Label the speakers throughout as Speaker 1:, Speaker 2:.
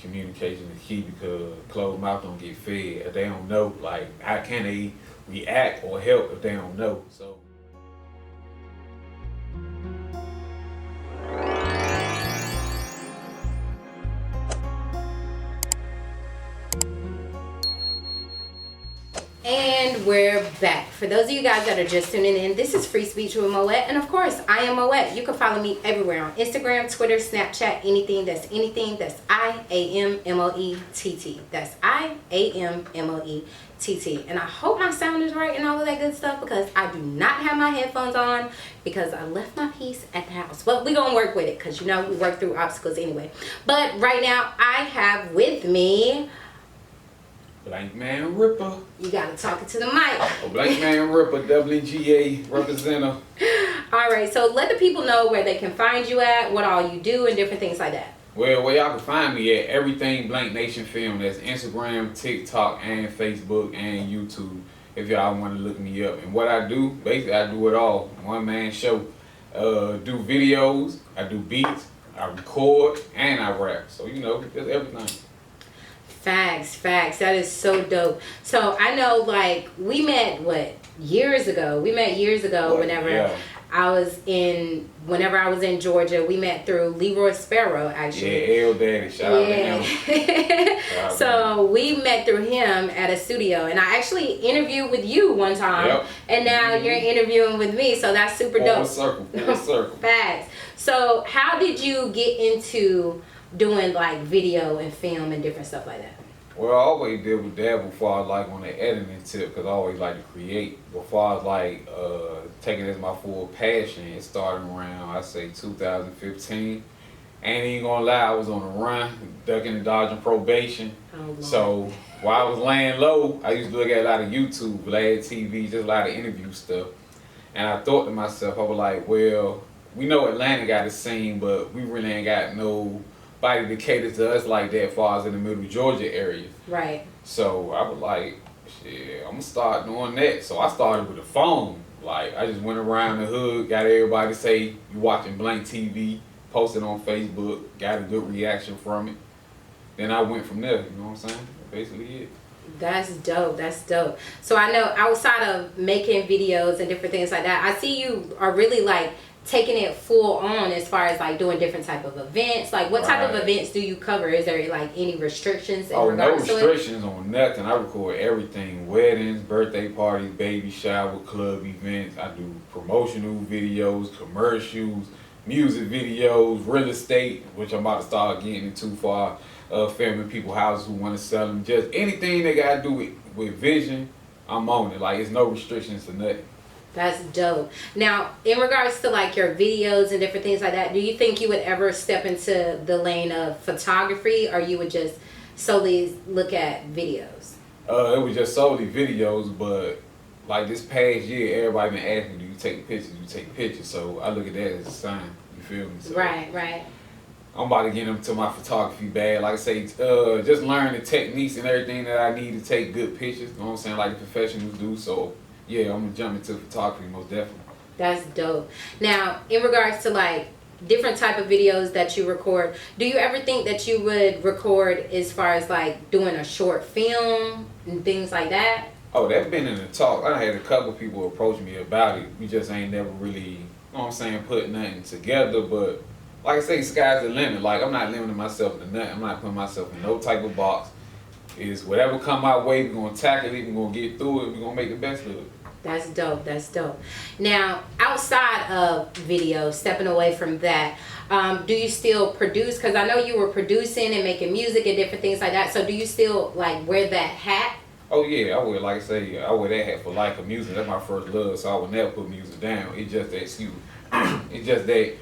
Speaker 1: Communication is key because closed mouth don't get fed. If they don't know, like, how can they react or help if they don't know? So.
Speaker 2: And we're back. For those of you guys that are just tuning in, this is Free Speech with Moett. And of course, I am Moett. You can follow me everywhere on Instagram, Twitter, Snapchat, anything. That's IamMoett. That's IamMoett. And I hope my sound is right and all of that good stuff because I do not have my headphones on because I left my piece at the house. But we're going to work with it because, you know, we work through obstacles anyway. But right now, I have with me
Speaker 1: Blankman Rippah.
Speaker 2: You gotta talk it to the mic.
Speaker 1: Blankman Rippah, WGA representative.
Speaker 2: Alright, so let the people know where they can find you at, what all you do, and different things like that.
Speaker 1: Well, where y'all can find me at everything Blank Nation Film. That's Instagram, TikTok, and Facebook, and YouTube. If y'all want to look me up. And what I do, basically I do it all. One man show. Do videos, I do beats, I record, and I rap. So, you know, just everything.
Speaker 2: Facts. That is so dope. So I know, like, we met years ago. Whenever I was in Georgia. We met through Leroy Sparrow, actually.
Speaker 1: Yeah, L Daddy. Shout out to him.
Speaker 2: So we met through him at a studio, and I actually interviewed with you one time.
Speaker 1: Yep.
Speaker 2: And now you're interviewing with me, so that's super dope.
Speaker 1: Full circle.
Speaker 2: Facts. So how did you get into doing like video and film and different stuff like that?
Speaker 1: Well, I always did with that before I like on the editing tip because I always like to create. Before I was like taking it as my full passion, it started around, I say 2015. Ain't even gonna lie, I was on the run, ducking and dodging probation.
Speaker 2: Oh,
Speaker 1: so while I was laying low, I used to look at a lot of YouTube, Vlad TV, just a lot of interview stuff. And I thought to myself, I was like, well, we know Atlanta got a scene, but we really ain't got nobody to cater to us like that as far as in the middle Georgia area.
Speaker 2: Right.
Speaker 1: So I was like, shit, I'm gonna start doing that. So I started with a phone. Like, I just went around the hood, got everybody to say, you watching Blank TV, posted on Facebook, got a good reaction from it. Then I went from there, you know what I'm saying? Basically it.
Speaker 2: That's dope. So I know outside of making videos and different things like that, I see you are really like taking it full on as far as like doing different type of events. Like what type of events do you cover? Is there like any restrictions in regards to it?
Speaker 1: No restrictions on nothing. I record everything. Weddings, birthday parties, baby shower, club events. I do promotional videos, commercials, music videos, real estate, which I'm about to start getting into for filming people's houses who want to sell them. Just anything they got to do with vision, I'm on it. Like, it's no restrictions to nothing.
Speaker 2: That's dope. Now, in regards to like your videos and different things like that, do you think you would ever step into the lane of photography, or you would just solely look at videos?
Speaker 1: It was just solely videos, but like this past year, everybody been asking me, do you take pictures? Do you take pictures? So I look at that as a sign. You feel me? So
Speaker 2: Right.
Speaker 1: I'm about to get into my photography bag. Like I say, just learn the techniques and everything that I need to take good pictures. You know what I'm saying? Like the professionals do. So yeah, I'm gonna jump into photography most definitely.
Speaker 2: That's dope. Now, in regards to like different type of videos that you record, do you ever think that you would record as far as like doing a short film and things like that?
Speaker 1: Oh, that's been in the talk. I had a couple people approach me about it. We just ain't never really, you know what I'm saying, put nothing together. But like I say, sky's the limit. Like, I'm not limiting myself to nothing. I'm not putting myself in no type of box. It's whatever come my way, we're gonna tackle it, we're gonna get through it, we're gonna make the best of it.
Speaker 2: That's dope. Now, outside of video, stepping away from that, do you still produce? Because I know you were producing and making music and different things like that. So do you still like wear that hat?
Speaker 1: Oh yeah, I wear, like I say, I wear that hat for life of music. That's my first love, so I would never put music down. It's just that, it's just that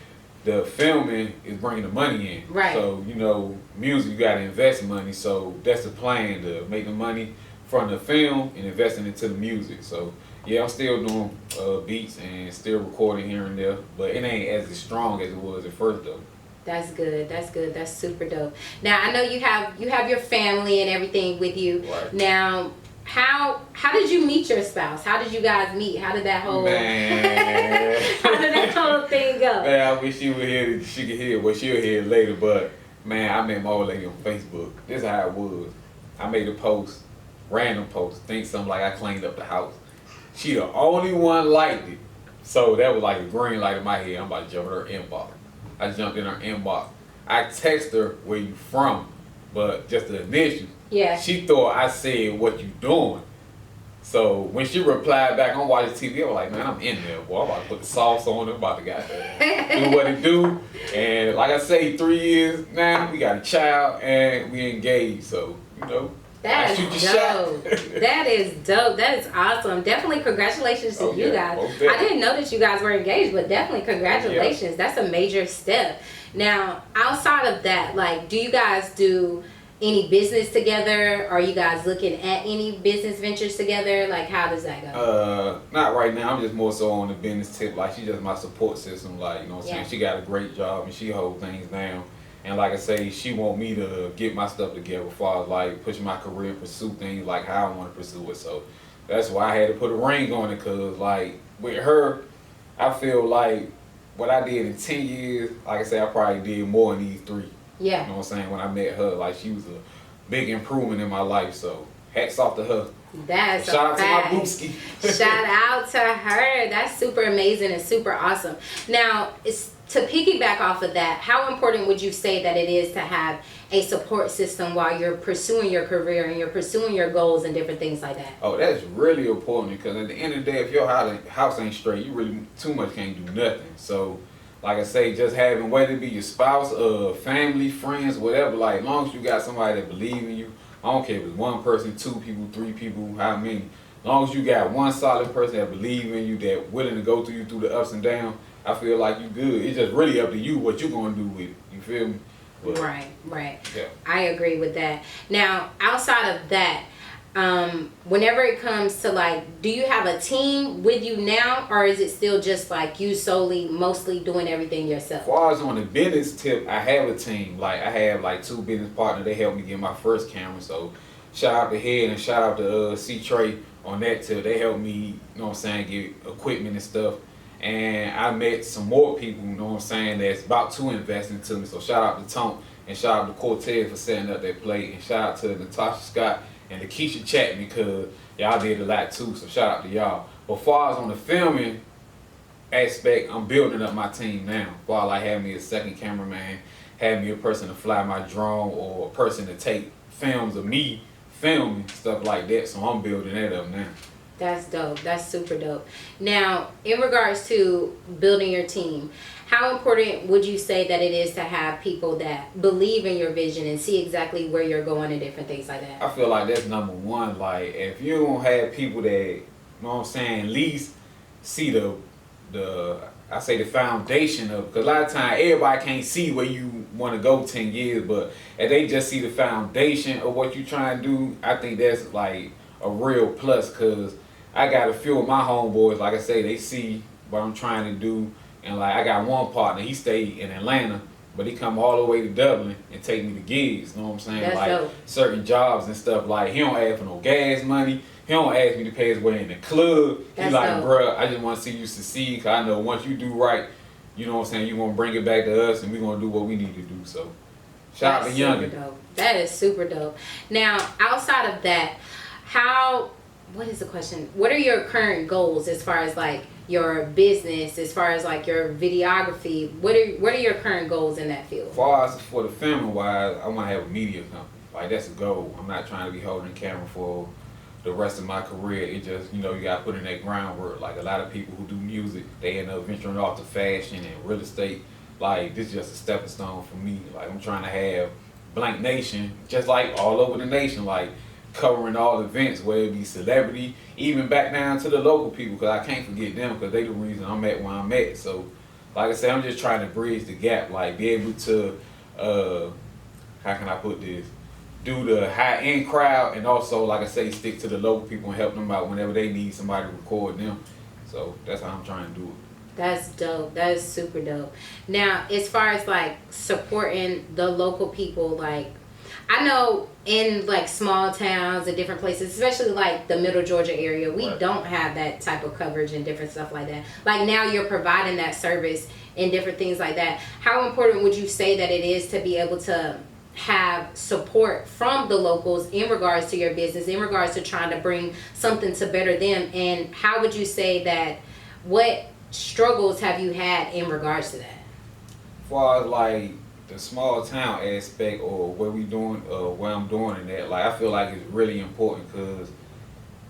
Speaker 1: the filming is bringing the money in.
Speaker 2: Right.
Speaker 1: So, you know, music, you gotta invest money. So that's the plan, to make the money from the film and investing into the music. So yeah, I'm still doing beats and still recording here and there, but it ain't as strong as it was at first though.
Speaker 2: That's good. That's super dope. Now, I know you have your family and everything with you.
Speaker 1: Right.
Speaker 2: Now, how did you meet your spouse? How did you guys meet? How did that whole
Speaker 1: Man.
Speaker 2: how did that whole thing go?
Speaker 1: Man, I wish she were here. She could hear. Well, she'll hear it later, but Man, I met my old lady on Facebook. This is how it was. I made a post, random post, think something like I cleaned up the house. She the only one liked it. So that was like a green light in my head. I'm about to jump in her inbox. I jumped in her inbox. I text her where you from, but just the initials.
Speaker 2: Yeah.
Speaker 1: She thought I said what you doing. So when she replied back, I'm watching TV, I was like, man, I'm in there, boy. I'm about to put the sauce on it, I'm about to do what it do. And like I say, 3 years now, we got a child and we engaged. So, you know,
Speaker 2: that
Speaker 1: shoot
Speaker 2: is
Speaker 1: your
Speaker 2: dope.
Speaker 1: shot.
Speaker 2: That is dope. That is awesome. Definitely congratulations to you guys. I didn't know that you guys were engaged, but definitely congratulations. That's a major step. Now, outside of that, like, do you guys do any business together? Are you guys looking at any business ventures together? Like, how does that go?
Speaker 1: Not right now. I'm just more so on the business tip. Like, she's just my support system. Like, you know what I'm saying? She got a great job and she holds things down. And like I say, she want me to get my stuff together as far as like pushing my career, pursue things like how I want to pursue it. So that's why I had to put a ring on it, because like with her, I feel like what I did in 10 years, like I said, I probably did more in these 3.
Speaker 2: Yeah.
Speaker 1: You know what I'm saying? When I met her, like she was a big improvement in my life. So hats off to her.
Speaker 2: That's
Speaker 1: shout out
Speaker 2: fact.
Speaker 1: to my Boopski.
Speaker 2: Shout out to her. That's super amazing and super awesome. Now, to piggyback off of that, how important would you say that it is to have a support system while you're pursuing your career and you're pursuing your goals and different things like that?
Speaker 1: Oh, that's really important, because at the end of the day, if your house ain't straight, you really too much can't do nothing. So like I say, just having, whether it be your spouse, family, friends, whatever, like as long as you got somebody that believe in you, I don't care if it's 1 person, 2 people, 3 people, how many. As long as you got one solid person that believe in you, that willing to go through you through the ups and downs, I feel like you good. It's just really up to you what you gonna do with it. You feel me? But,
Speaker 2: Right.
Speaker 1: Yeah.
Speaker 2: I agree with that. Now, outside of that, whenever it comes to like, do you have a team with you now, or is it still just like you solely, mostly doing everything yourself?
Speaker 1: As far as on the business tip, I have a team. Like I have like 2 business partners. They helped me get my first camera. So shout out to Head and shout out to C Trey on that tip. They helped me, you know what I'm saying, get equipment and stuff. And I met some more people, you know what I'm saying, that's about to invest into me. So shout out to Tom and shout out to Cortez for setting up that plate, and shout out to Natasha Scott and Lakeisha Chapman, because y'all did a lot too. So shout out to y'all. But as far as on the filming aspect, I'm building up my team now. While I have me a second cameraman, have me a person to fly my drone, or a person to take films of me filming, stuff like that. So I'm building that up now.
Speaker 2: That's dope. That's super dope. Now, in regards to building your team, how important would you say that it is to have people that believe in your vision and see exactly where you're going and different things like that?
Speaker 1: I feel like that's number one. Like, if you don't have people that, you know what I'm saying, at least see the foundation of, because a lot of times everybody can't see where you want to go 10 years, but if they just see the foundation of what you're trying to do, I think that's like a real plus, because I got a few of my homeboys, like I say, they see what I'm trying to do. And like I got one partner, he stayed in Atlanta, but he come all the way to Dublin and take me to gigs, you know what I'm saying?
Speaker 2: That's
Speaker 1: like
Speaker 2: dope.
Speaker 1: Certain jobs and stuff. Like he don't ask for no gas money. He don't ask me to pay his way in the club.
Speaker 2: That's
Speaker 1: he like,
Speaker 2: dope.
Speaker 1: bruh, I just want to see you succeed, because I know once you do right, you know what I'm saying, you're going to bring it back to us and we're going to do what we need to do. So shout out to Youngin.
Speaker 2: That is super dope. Now, outside of that, what is the question? What are your current goals as far as like your business, as far as like your videography? What are your current goals in that field?
Speaker 1: As far as for the filming wise, I want to have a media company. Like that's a goal. I'm not trying to be holding the camera for the rest of my career. It just, you know, you got to put in that groundwork. Like a lot of people who do music, they end up venturing off to fashion and real estate. Like this is just a stepping stone for me. Like I'm trying to have Blank Nation, just like all over the nation, like covering all events, whether it be celebrity, even back down to the local people, because I can't forget them, because they the reason I'm at where I'm at. So like I said, I'm just trying to bridge the gap, like be able to, how can I put this, do the high-end crowd, and also, like I say, stick to the local people and help them out whenever they need somebody to record them. So that's how I'm trying to do it.
Speaker 2: That's dope. That is super dope. Now, as far as like supporting the local people, like I know in like small towns and different places, especially like the middle Georgia area, we
Speaker 1: Right.
Speaker 2: don't have that type of coverage and different stuff like that. Like now you're providing that service and different things like that. How important would you say that it is to be able to have support from the locals in regards to your business, in regards to trying to bring something to better them? And how would you say that, what struggles have you had in regards to that?
Speaker 1: As far as like the small town aspect, or where we doing, where I'm doing in that, like I feel like it's really important, because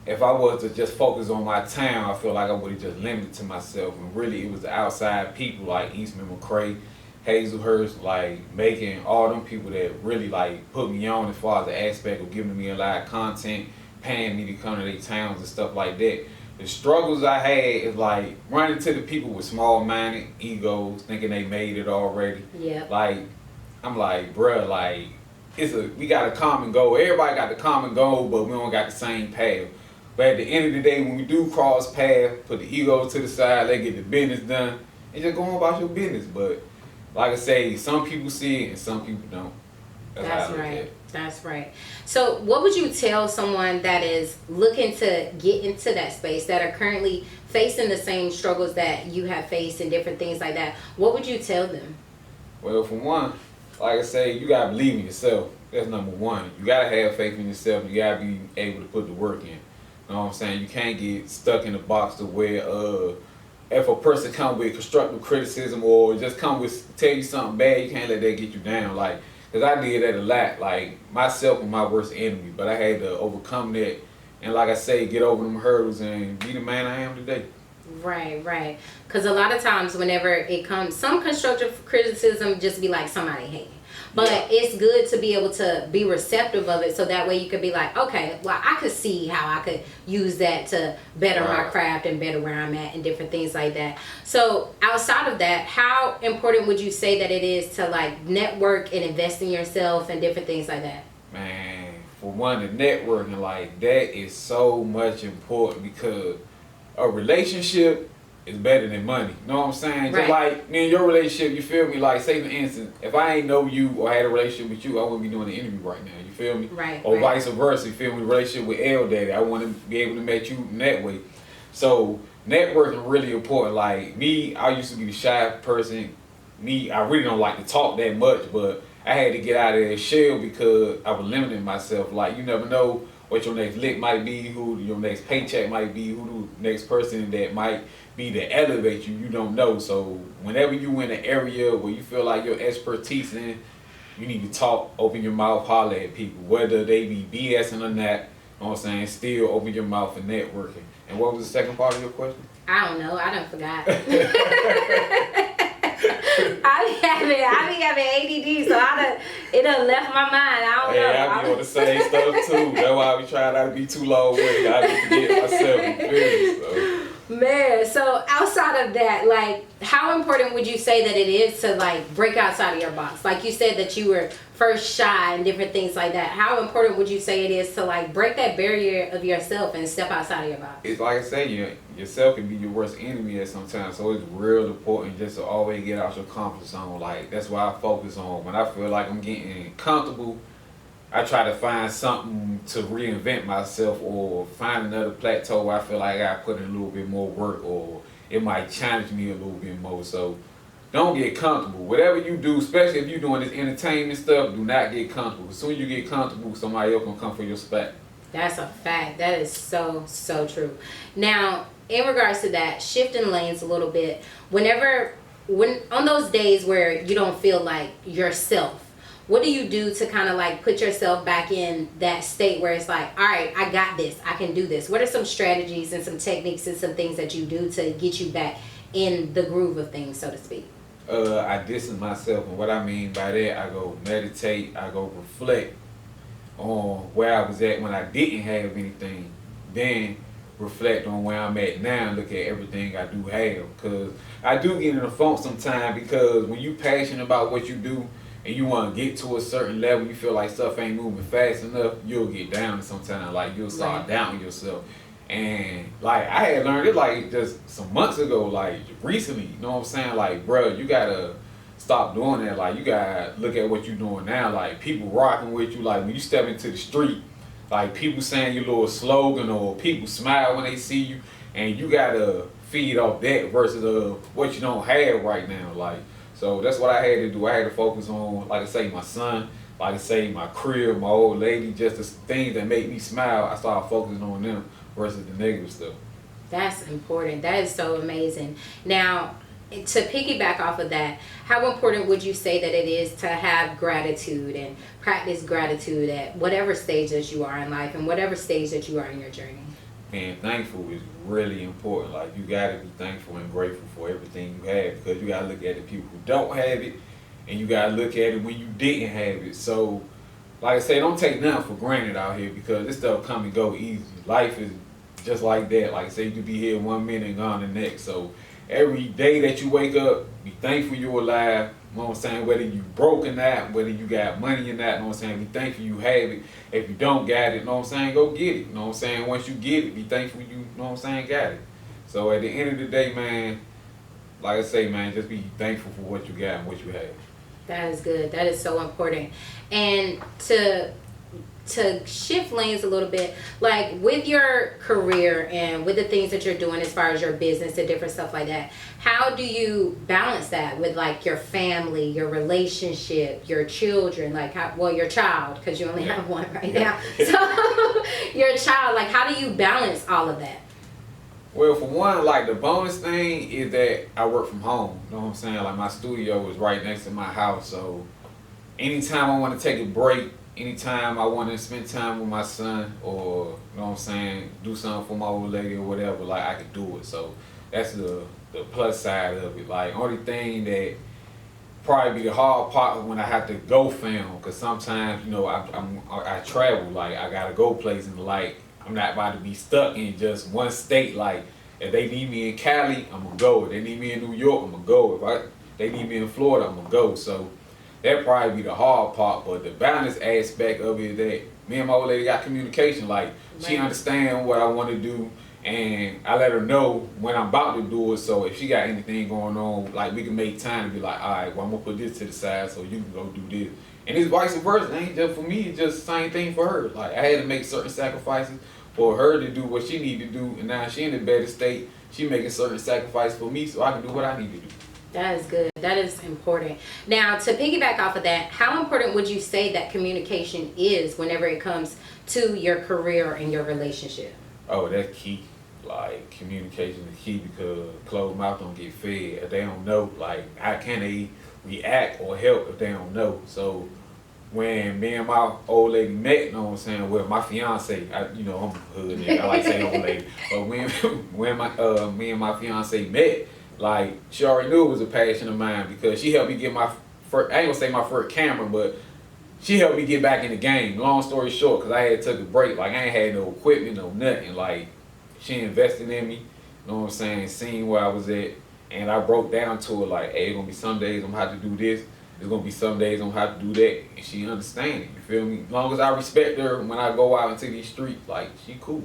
Speaker 1: if I was to just focus on my town, I feel like I would have just limited to myself. And really, it was the outside people like Eastman McCray, Hazelhurst, like making all them people that really like put me on as far as the aspect of giving me a lot of content, paying me to come to their towns and stuff like that. The struggles I had is like running to the people with small-minded egos, thinking they made it already.
Speaker 2: Yeah.
Speaker 1: Like, I'm like, bruh, like, we got a common goal. Everybody got the common goal, but we don't got the same path. But at the end of the day, when we do cross paths, put the ego to the side, let get the business done, and just go on about your business. But like I say, some people see it and some people don't.
Speaker 2: That's right. That's right. So what would you tell someone that is looking to get into that space, that are currently facing the same struggles that you have faced and different things like that? What would you tell them?
Speaker 1: Well, for one, like I say, you gotta believe in yourself. That's number one. You gotta have faith in yourself. You gotta be able to put the work in. You know what I'm saying? You can't get stuck in a box to where if a person come with constructive criticism or just come with tell you something bad, you can't let that get you down. Like, cause I did that a lot. Like, myself was my worst enemy, but I had to overcome that. And like I say, get over them hurdles and be the man I am today.
Speaker 2: Right, right. Because a lot of times whenever it comes, some constructive criticism just be like somebody hating. But
Speaker 1: Yeah.
Speaker 2: it's good to be able to be receptive of it, so that way you could be like, okay, well, I could see how I could use that to better my
Speaker 1: Right.
Speaker 2: craft and better where I'm at and different things like that. So outside of that, how important would you say that it is to like network and invest in yourself and different things like that?
Speaker 1: Man, for one, the networking, like, that is so much important, because a relationship is better than money. You know what I'm saying?
Speaker 2: Right.
Speaker 1: Just like me and your relationship, you feel me? Like, say for instance, if I ain't know you or had a relationship with you, I wouldn't be doing the interview right now. You feel me?
Speaker 2: Right.
Speaker 1: Or
Speaker 2: right.
Speaker 1: vice versa. You feel me? Relationship with L Daddy, I want to be able to meet you in that way. So networking really important. Like me, I used to be the shy person. Me, I really don't like to talk that much, but I had to get out of that shell because I was limiting myself. Like, you never know what your next lick might be, who your next paycheck might be, who the next person that might be to elevate you, you don't know. So whenever you in an area where you feel like your expertise in, you need to talk, open your mouth, holler at people, whether they be BSing or not. You know what I'm saying? Still open your mouth and networking. And what was the second part of your question?
Speaker 2: I don't know. I done forgot. I be having ADD, so it done left my mind. I don't know.
Speaker 1: I be on the same stuff too. That's why I be trying not to be too long with it. I be forgetting myself. You feel me? So.
Speaker 2: Man, so outside of that, like, how important would you say that it is to like break outside of your box? Like you said that you were first shy and different things like that. How important would you say it is to like break that barrier of yourself and step outside of your box?
Speaker 1: It's like I say, yourself can be your worst enemy at sometimes. So it's real important just to always get out your comfort zone. Like, that's why I focus on when I feel like I'm getting comfortable. I try to find something to reinvent myself, or find another plateau where I feel like I put in a little bit more work, or it might challenge me a little bit more. So don't get comfortable. Whatever you do, especially if you're doing this entertainment stuff, do not get comfortable. As soon as you get comfortable, somebody else gonna come for your spot.
Speaker 2: That's a fact. That is so, so true. Now, in regards to that, shifting lanes a little bit, when on those days where you don't feel like yourself, what do you do to kind of like put yourself back in that state where it's like, all right, I got this, I can do this? What are some strategies and some techniques and some things that you do to get you back in the groove of things, so to speak?
Speaker 1: I distance myself, and what I mean by that, I go meditate, I go reflect on where I was at when I didn't have anything, then reflect on where I'm at now and look at everything I do have. Because I do get in a funk sometimes, because when you passionate about what you do and you want to get to a certain level, you feel like stuff ain't moving fast enough, you'll get down sometimes. Like, you'll start doubting yourself. And like, I had learned it like just some months ago, like recently, you know what I'm saying? Like, bro, you gotta stop doing that. Like, you gotta look at what you're doing now. Like, people rocking with you. Like, when you step into the street, like, people saying your little slogan, or people smile when they see you, and you gotta feed off that versus what you don't have right now. Like, so that's what I had to do. I had to focus on, like I say, my son, like I say, my crib, my old lady, just the things that make me smile. I started focusing on them versus the negative stuff.
Speaker 2: That's important. That is so amazing. Now, to piggyback off of that, how important would you say that it is to have gratitude and practice gratitude at whatever stage that you are in life and whatever stage that you are in your journey?
Speaker 1: Being thankful is really important. Like, you gotta be thankful and grateful for everything you have, because you gotta look at the people who don't have it, and you gotta look at it when you didn't have it. So, like I say, don't take nothing for granted out here, because this stuff come and go easy. Life is just like that. Like I say, you could be here 1 minute and gone the next. So every day that you wake up, be thankful you're alive. You know what I'm saying? Whether you broke or not, whether you got money or not, you know what I'm saying? Be thankful you have it. If you don't got it, you know what I'm saying? Go get it. You know what I'm saying? Once you get it, be thankful you know what I'm saying, got it. So at the end of the day, man, like I say, man, just be thankful for what you got and what you have.
Speaker 2: That is good. That is so important. And to shift lanes a little bit, like with your career and with the things that you're doing as far as your business and different stuff like that, how do you balance that with like your family, your relationship, your children, like your child, because you only have one right now. So your child, like how do you balance all of that?
Speaker 1: Well, for one, like the bonus thing is that I work from home. You know what I'm saying? Like my studio is right next to my house, so anytime I want to take a break, anytime I want to spend time with my son, or you know what I'm saying, do something for my old lady or whatever, like I can do it. So that's the plus side of it. Like, only thing that probably be the hard part when I have to go film, because sometimes, you know, I travel, like I gotta go places, and like I'm not about to be stuck in just one state. Like, if they need me in Cali, I'm gonna go. If they need me in New York, I'm gonna go. If they need me in Florida, I'm gonna go. So that probably be the hard part. But the balance aspect of it is that me and my old lady got communication. Like, she understands what I want to do, and I let her know when I'm about to do it. So if she got anything going on, like, we can make time to be like, all right, well, I'm gonna put this to the side so you can go do this. And it's vice versa. It ain't just for me, it's just the same thing for her. Like, I had to make certain sacrifices for her to do what she need to do, and now she in a better state. She making certain sacrifices for me so I can do what I need to do.
Speaker 2: That is good. That is important. Now, to piggyback off of that, how important would you say that communication is whenever it comes to your career and your relationship?
Speaker 1: Oh, that's key. Like, communication is key, because closed mouth don't get fed. If they don't know, like, how can they react or help if they don't know? So when me and my old lady met, you know what I'm saying, well, my fiance, you know, I'm hood nigga, I like saying old lady, but when me and my fiance met, like, she already knew it was a passion of mine, because she helped me get my first, I ain't gonna say my first camera, but she helped me get back in the game. Long story short, because I had took a break, like I ain't had no equipment, no nothing. Like, she invested in me, you know what I'm saying, seeing where I was at, and I broke down to her like, hey, it's gonna be some days I'm gonna have to do this, there's gonna be some days I'm gonna have to do that, and she understands it, you feel me? As long as I respect her when I go out into these streets, like, she cool.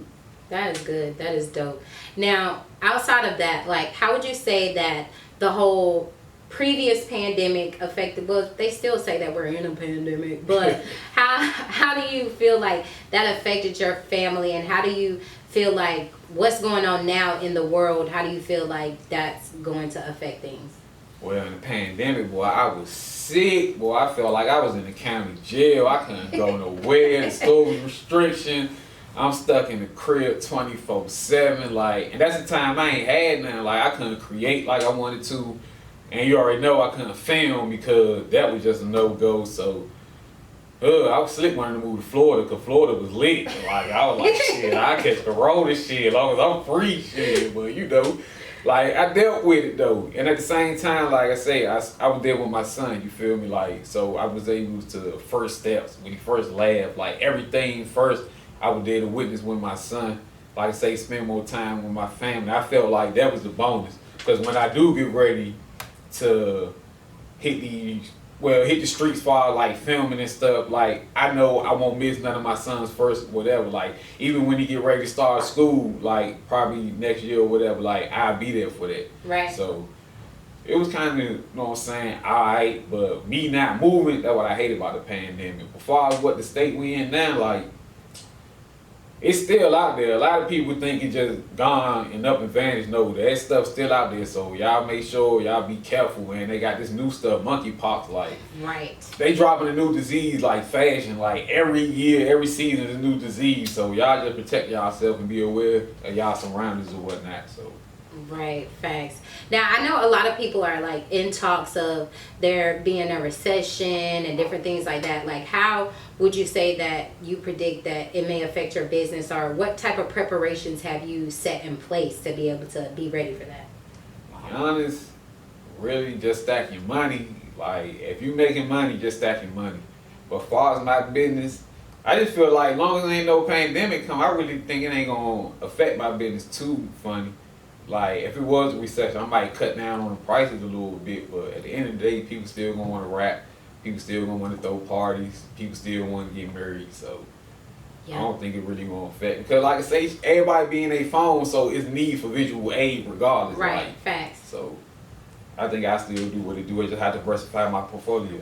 Speaker 2: That is good. That is dope. Now, outside of that, like, how would you say that the whole previous pandemic affected, well, they still say that we're in a pandemic, but how do you feel like that affected your family, and how do you feel like what's going on now in the world, how do you feel like that's going to affect things?
Speaker 1: Well, in the pandemic, boy, I was sick. Boy, I felt like I was in the county jail. I couldn't go nowhere. School restriction. I'm stuck in the crib 24/7. Like, and that's the time I ain't had nothing. Like, I couldn't create like I wanted to. And you already know I couldn't film because that was just a no-go. So, I was slick wanting to move to Florida, because Florida was lit. Like, I was like, shit, I catch the road shit as long as I'm free, shit. But, you know, like, I dealt with it, though. And at the same time, like I say, I was there with my son, you feel me? Like, so I was able to, first steps, when he first laughed, like, everything first, I was there to witness with my son. Like I say, spend more time with my family. I felt like that was the bonus. Because when I do get ready to hit the streets for like filming and stuff, like, I know I won't miss none of my son's first whatever. Like, even when he get ready to start school, like probably next year or whatever, like, I'll be there for that.
Speaker 2: Right.
Speaker 1: So it was kind of, you know what I'm saying, alright, but me not moving, that's what I hate about the pandemic. As far as what the state we in now, like, it's still out there. A lot of people think it's just gone and up and vanished. No, that stuff's still out there. So y'all make sure y'all be careful, man. They got this new stuff, monkeypox. Like,
Speaker 2: Right.
Speaker 1: they dropping a new disease like fashion. Like every year, every season is a new disease. So y'all just protect yourself and be aware of y'all surroundings or whatnot. So.
Speaker 2: Right, facts. Now, I know a lot of people are like in talks of there being a recession and different things like that. Like, how would you say that you predict that it may affect your business, or what type of preparations have you set in place to be able to be ready for that?
Speaker 1: To be honest, really just stack your money. Like, if you making money, just stack your money. But as far as my business, I just feel like as long as there ain't no pandemic come, I really think it ain't gonna affect my business too funny. Like, if it was a recession, I might cut down on the prices a little bit, but at the end of the day, people still gonna want to rap, people still gonna want to throw parties, people still want to get married, so I don't think it really gonna affect. Because like I say, everybody be in their phone, so it's need for visual aid regardless.
Speaker 2: Right,
Speaker 1: like,
Speaker 2: facts.
Speaker 1: So I think I still do what it do. I just have to diversify my portfolio.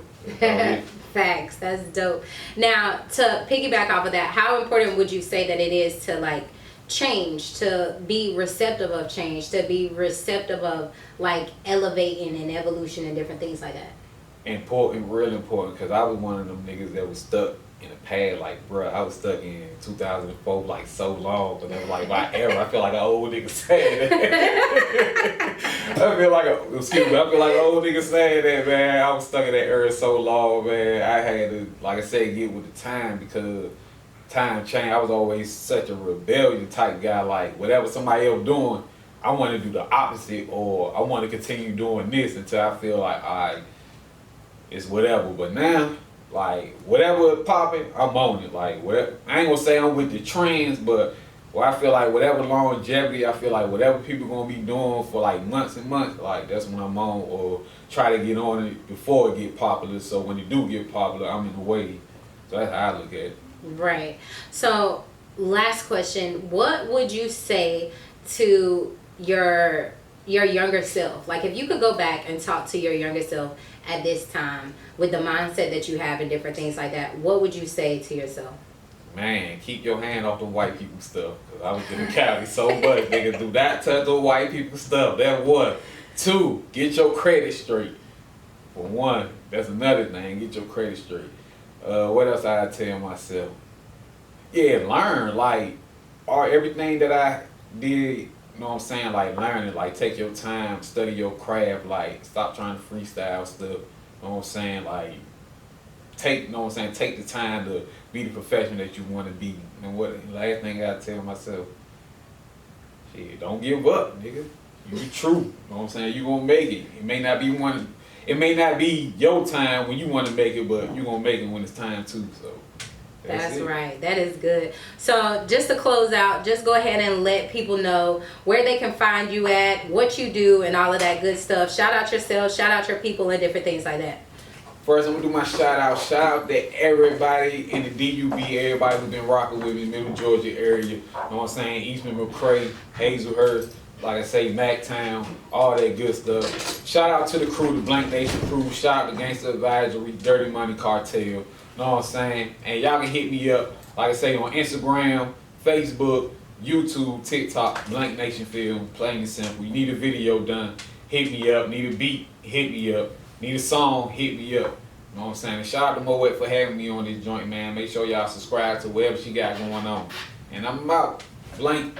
Speaker 2: Facts. That's dope. Now, to piggyback off of that, how important would you say that it is to like change, to be receptive of change, to be receptive of like elevating and evolution and different things like that?
Speaker 1: Important, real important, because I was one of them niggas that was stuck in the past. Like, bruh, I was stuck in 2004 like so long, but that was like my era. I feel like an old nigga saying that. I feel like an old nigga saying that, man. I was stuck in that era so long, man. I had to, like I said, get with the time because time changed. I was always such a rebellion type guy. Like, whatever somebody else doing, I want to do the opposite, or I want to continue doing this until I feel like, all right, it's whatever. But now, like, whatever popping, I'm on it. Like, whatever, I ain't gonna say I'm with the trends, but where I feel like whatever longevity, I feel like whatever people gonna be doing for like months and months, like that's when I'm on, or try to get on it before it get popular. So when it do get popular, I'm in the way. So that's how I look at it.
Speaker 2: Right. So, last question, what would you say to your younger self? Like, if you could go back and talk to your younger self at this time with the mindset that you have and different things like that, what would you say to yourself?
Speaker 1: Man, keep your hand off the white people stuff. Cause I was in Cali so much, nigga. Do not touch the white people stuff. That's one. Two, get your credit straight. For one, that's another thing. Get your credit straight. What else I tell myself? Yeah, learn. Like, everything that I did, you know what I'm saying? Like, learn it. Like, take your time, study your craft. Like, stop trying to freestyle stuff. You know what I'm saying? Like, you know what I'm saying? Take the time to be the professional that you want to be. And what last thing I tell myself? Shit, don't give up, nigga. You be true. You know what I'm saying? You gonna make it. It may not be your time when you want to make it, but you gonna make it when it's time too. So
Speaker 2: that's right. That is good. So just to close out, just go ahead and let people know where they can find you at, what you do, and all of that good stuff. Shout out yourself, shout out your people, and different things like that.
Speaker 1: First, I'm gonna do my shout out. Shout out to everybody in the DUB, everybody who's been rocking with me, Middle Georgia area. You know what I'm saying? Eastman, McCray, Hazelhurst, like I say, Mactown, all that good stuff. Shout out to the crew, the Blank Nation crew. Shout out to Gangsta Advisory, Dirty Money Cartel. You know what I'm saying? And y'all can hit me up, like I say, on Instagram, Facebook, YouTube, TikTok, Blank Nation Film, plain and simple. You need a video done, hit me up. Need a beat, hit me up. Need a song, hit me up. You know what I'm saying? And shout out to Moett for having me on this joint, man. Make sure y'all subscribe to whatever she got going on. And I'm out. Blank.